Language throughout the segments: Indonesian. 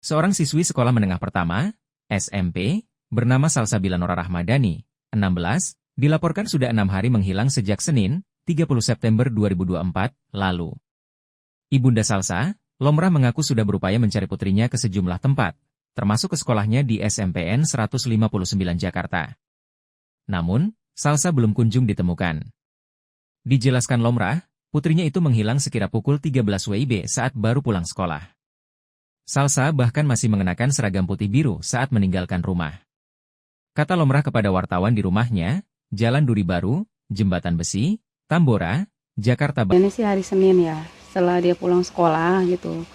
Seorang siswi sekolah menengah pertama, SMP, bernama Salsabila Nora Rahmadani, 16, dilaporkan sudah 6 hari menghilang sejak Senin, 30 September 2024, lalu. Ibunda Salsa, Lomrah mengaku sudah berupaya mencari putrinya ke sejumlah tempat, termasuk ke sekolahnya di SMPN 159 Jakarta. Namun, Salsa belum kunjung ditemukan. Dijelaskan Lomrah, putrinya itu menghilang sekira pukul 13 WIB saat baru pulang sekolah. Salsa bahkan masih mengenakan seragam putih biru saat meninggalkan rumah. Kata Lomrah kepada wartawan di rumahnya, Jalan Duri Baru, Jembatan Besi, Tambora, Jakarta Barat. Ini sih hari Senin ya, setelah dia pulang sekolah gitu.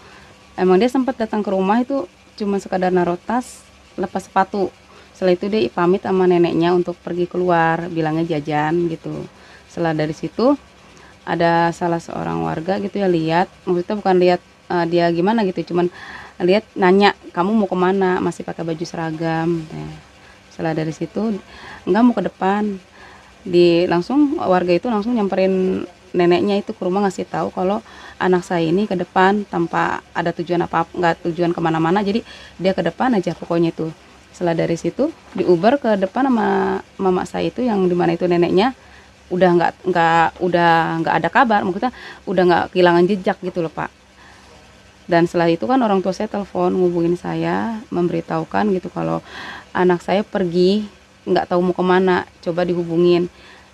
Emang dia sempat datang ke rumah itu cuma sekadar naruh tas, lepas sepatu. Setelah itu dia pamit sama neneknya untuk pergi keluar, bilangnya jajan gitu. Setelah dari situ ada salah seorang warga gitu ya lihat, maksudnya bukan lihat dia gimana gitu, cuman lihat nanya kamu mau kemana, masih pakai baju seragam. Nah, setelah dari situ enggak mau ke depan, langsung warga itu langsung nyamperin neneknya itu ke rumah ngasih tahu kalau anak saya ini ke depan tanpa ada tujuan apa, nggak tujuan kemana-mana, jadi dia ke depan aja pokoknya itu. Setelah dari situ di Uber ke depan sama mama saya itu yang dimana itu neneknya udah nggak ada kabar, maksudnya udah nggak kehilangan jejak gitu loh Pak. Dan setelah itu kan orang tua saya telepon ngubungin saya memberitahukan gitu kalau anak saya pergi nggak tahu mau kemana, coba dihubungin.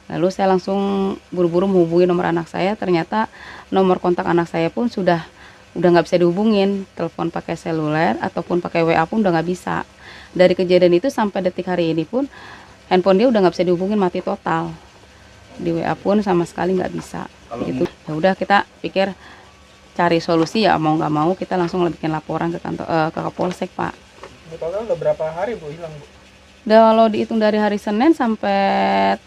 Lalu saya langsung buru-buru menghubungi nomor anak saya, ternyata nomor kontak anak saya pun udah nggak bisa dihubungin, telepon pakai seluler ataupun pakai WA pun udah nggak bisa. Dari kejadian itu sampai detik hari ini pun handphone dia udah nggak bisa dihubungin, mati total. Di WA pun sama sekali nggak bisa. Gitu. Ya udah kita pikir cari solusi ya mau nggak mau kita langsung bikin laporan ke kantor ke Kapolsek Pak. Total udah berapa hari Bu hilang Bu? Kalau dihitung dari hari Senin sampai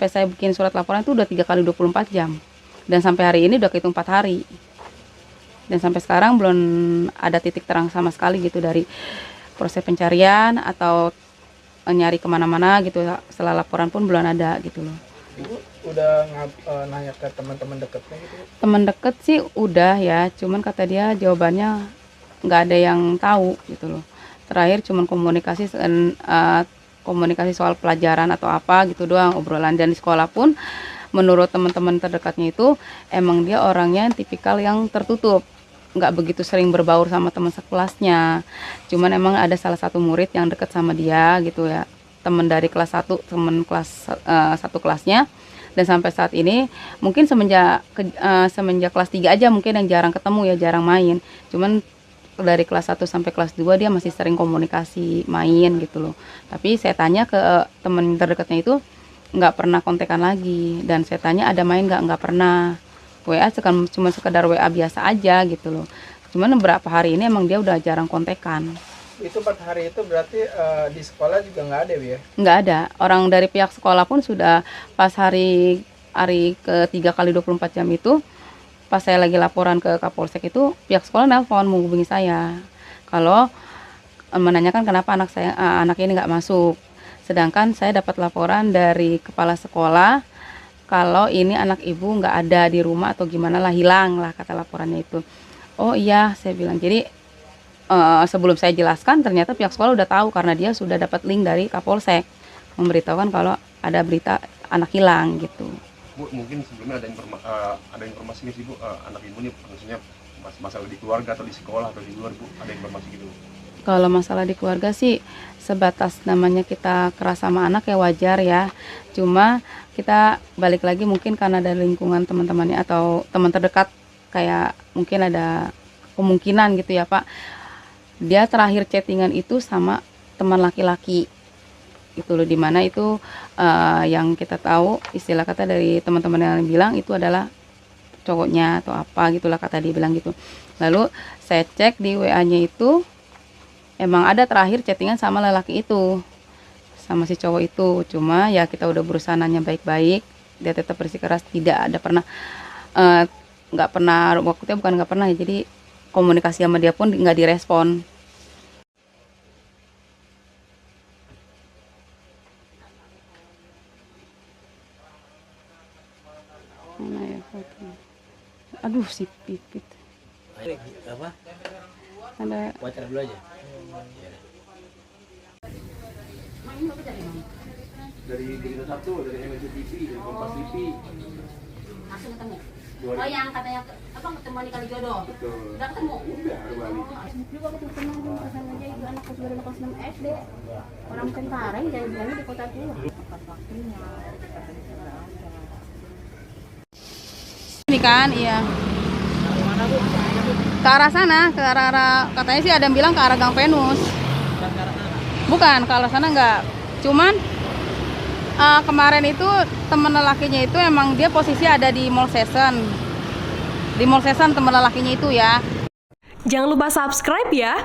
saya bikin surat laporan itu udah 3 kali 24 jam. Dan sampai hari ini udah kehitung 4 hari. Dan sampai sekarang belum ada titik terang sama sekali gitu dari proses pencarian atau nyari kemana-mana gitu. Setelah laporan pun belum ada gitu loh. Ibu udah nanya ke teman-teman dekatnya gitu? Teman deket sih udah ya, cuman kata dia jawabannya nggak ada yang tahu gitu loh. Terakhir cuman komunikasi soal pelajaran atau apa gitu doang, obrolan. Dan di sekolah pun menurut teman-teman terdekatnya itu emang dia orangnya tipikal yang tertutup, nggak begitu sering berbaur sama teman sekelasnya. Cuman emang ada salah satu murid yang dekat sama dia gitu ya, teman dari kelas 1, teman kelas 1 kelasnya. Dan sampai saat ini mungkin semenjak kelas 3 aja mungkin yang jarang ketemu ya, jarang main. Cuman dari kelas 1 sampai kelas 2 dia masih sering komunikasi, main gitu loh. Tapi saya tanya ke teman terdekatnya itu nggak pernah kontekan lagi. Dan saya tanya ada main nggak pernah. WA cuma sekedar WA biasa aja gitu loh. Cuman beberapa hari ini emang dia udah jarang kontekan. Itu 4 hari itu berarti di sekolah juga nggak ada ya? Nggak ada. Orang dari pihak sekolah pun sudah pas hari ke-3 kali 24 jam itu, pas saya lagi laporan ke Kapolsek itu, pihak sekolah nelpon menghubungi saya. Kalau menanyakan kenapa anak ini nggak masuk. Sedangkan saya dapat laporan dari kepala sekolah kalau ini anak ibu nggak ada di rumah atau gimana lah, hilang lah kata laporannya itu. Oh iya, saya bilang. Jadi sebelum saya jelaskan ternyata pihak sekolah udah tahu karena dia sudah dapat link dari Kapolsek memberitahukan kalau ada berita anak hilang gitu. Bu, mungkin sebelumnya ada informasi nggak sih Bu, anak ibu nih maksudnya masalah di keluarga atau di sekolah atau di luar Bu, ada informasi gitu? Kalau masalah di keluarga sih sebatas namanya kita keras sama anak ya wajar ya. Cuma kita balik lagi mungkin karena dari lingkungan teman-temannya atau teman terdekat, kayak mungkin ada kemungkinan gitu ya Pak. Dia terakhir chattingan itu sama teman laki-laki itu loh, dimana itu yang kita tahu istilah kata dari teman-teman yang bilang itu adalah cowoknya atau apa gitulah kata dia bilang gitu. Lalu saya cek di WA-nya itu emang ada terakhir chattingan sama lelaki itu, sama si cowok itu. Cuma ya kita udah berusaha nanya baik-baik, dia tetap bersikeras tidak ada pernah nggak pernah, waktunya bukan nggak pernah ya, jadi komunikasi sama dia pun nggak direspon. Mana ya fotonya? Aduh si Pipit. Apa? Ada. Wawancara dulu aja. Dari Berita Satu, dari MNC TV, dari Kompas TV. Langsung ketemu. Oh yang katanya ketemu di Kalijodo. Betul. Udah ketemu. Udah, baru balik. Juga ketemu teman aja itu anakku sudah kelas 6 SD. Orang Cengkareng jalan-jalan di kota tua. Ini kan, iya. Ke arah sana, ke arah katanya sih ada yang bilang ke arah Gang Venus. Bukan, ke arah sana enggak. Cuman kemarin itu teman lelakinya itu emang dia posisi ada di Mall Season. Di Mall Season teman lelakinya itu ya. Jangan lupa subscribe ya.